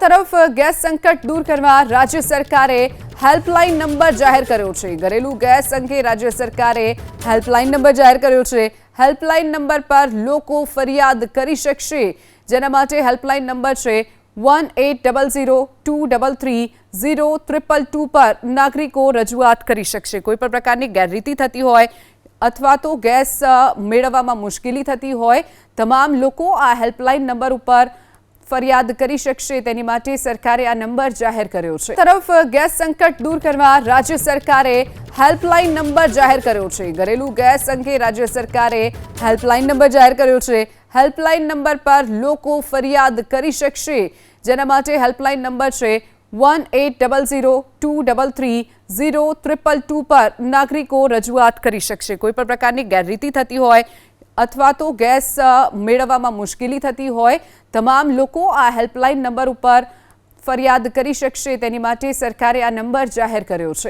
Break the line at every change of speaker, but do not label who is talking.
तरफ गैस संकट दूर करवा राज्य सरकारे हेल्पलाइन नंबर जाहिर कर्यो छे। घरेलू गैस अंगे राज्य सरकारे हेल्पलाइन नंबर जाहिर कर्यो छे। हेल्पलाइन नंबर पर लोको फरियाद करी शकशे, जेना माटे हेल्पलाइन नंबर छे 1800-233-0222 पर नागरिको रजूआत करी शकशे। कोई पण प्रकारनी गैररीति थती होय अथवा तो गैस मेळववामां मुश्केली थती होय, तमाम लोको आ हेल्पलाइन नंबर पर फरियाद करी शकशे, तेनी माटे सरकारे आ नंबर जाहिर कर्यो छे। तरफ गैस संकट दूर करवा राज्य सरकारे हेल्पलाइन नंबर जाहिर कर्यो छे। घरेलू गैस अंगे राज्य सरकारे हेल्पलाइन नंबर जाहिर कर्यो छे। हेल्पलाइन नंबर पर लोको फरियाद करी शकशे, जेना माटे हेल्पलाइन नंबर छे 1800-233-0222 पर नागरिको रजूआत करी शकशे। कोई पण प्रकारनी गैररीति थती होय अथवा तो गैस मेळववामां मुश्केली थती होय, तमाम लोको आ हेल्पलाइन नंबर पर फरियाद करी शकशे, तेनी माटे सरकारे आ नंबर जाहिर कर्यो छे।